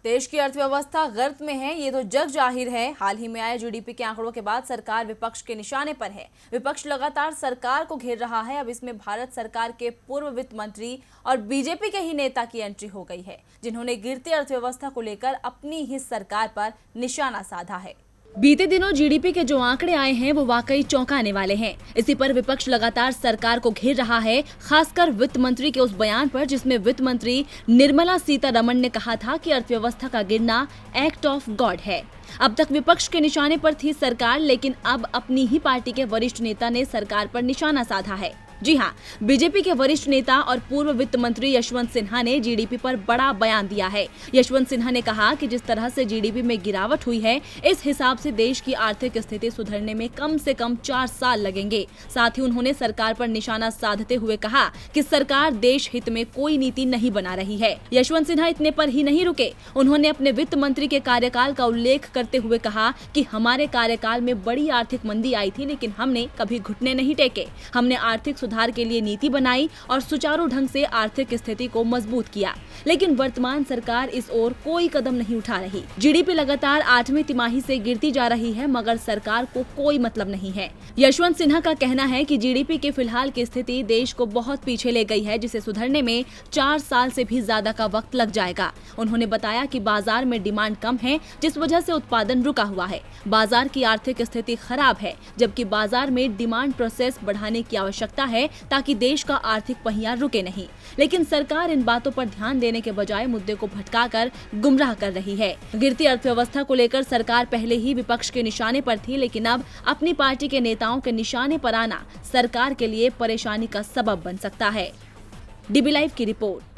देश की अर्थव्यवस्था गर्त में है, ये तो जग जाहिर है। हाल ही में आए जीडीपी के आंकड़ों के बाद सरकार विपक्ष के निशाने पर है। विपक्ष लगातार सरकार को घेर रहा है। अब इसमें भारत सरकार के पूर्व वित्त मंत्री और बीजेपी के ही नेता की एंट्री हो गई है, जिन्होंने गिरती अर्थव्यवस्था को लेकर अपनी ही सरकार पर निशाना साधा है। बीते दिनों जीडीपी के जो आंकड़े आए हैं वो वाकई चौंकाने वाले हैं। इसी पर विपक्ष लगातार सरकार को घेर रहा है, खासकर वित्त मंत्री के उस बयान पर जिसमें वित्त मंत्री निर्मला सीतारमण ने कहा था कि अर्थव्यवस्था का गिरना एक्ट ऑफ गॉड है। अब तक विपक्ष के निशाने पर थी सरकार, लेकिन अब अपनी ही पार्टी के वरिष्ठ नेता ने सरकार पर निशाना साधा है। जी हां, बीजेपी के वरिष्ठ नेता और पूर्व वित्त मंत्री यशवंत सिन्हा ने जीडीपी पर बड़ा बयान दिया है। यशवंत सिन्हा ने कहा कि जिस तरह से जीडीपी में गिरावट हुई है, इस हिसाब से देश की आर्थिक स्थिति सुधरने में कम से कम 4 साल लगेंगे। साथ ही उन्होंने सरकार पर निशाना साधते हुए कहा कि सरकार देश हित में कोई नीति नहीं बना रही है। यशवंत सिन्हा इतने पर ही नहीं रुके, उन्होंने अपने वित्त मंत्री के कार्यकाल का उल्लेख करते हुए कहा कि हमारे कार्यकाल में बड़ी आर्थिक मंदी आई थी, लेकिन हमने कभी घुटने नहीं टेके। हमने आर्थिक सुधार के लिए नीति बनाई और सुचारू ढंग से आर्थिक स्थिति को मजबूत किया, लेकिन वर्तमान सरकार इस ओर कोई कदम नहीं उठा रही। जीडीपी लगातार 8वीं तिमाही से गिरती जा रही है, मगर सरकार को कोई मतलब नहीं है। यशवंत सिन्हा का कहना है कि जीडीपी की फिलहाल की स्थिति देश को बहुत पीछे ले गई है, जिसे सुधरने में 4 साल से भी ज्यादा का वक्त लग जाएगा। उन्होंने बताया कि बाजार में डिमांड कम है, जिस वजह से उत्पादन रुका हुआ है। बाजार की आर्थिक स्थिति खराब है, जबकि बाजार में डिमांड प्रोसेस बढ़ाने की आवश्यकता है ताकि देश का आर्थिक पहिया रुके नहीं। लेकिन सरकार इन बातों पर ध्यान देने के बजाय मुद्दे को भटकाकर गुमराह कर रही है। गिरती अर्थव्यवस्था को लेकर सरकार पहले ही विपक्ष के निशाने पर थी, लेकिन अब अपनी पार्टी के नेताओं के निशाने पर आना सरकार के लिए परेशानी का सबब बन सकता है। डीबी लाइव की रिपोर्ट।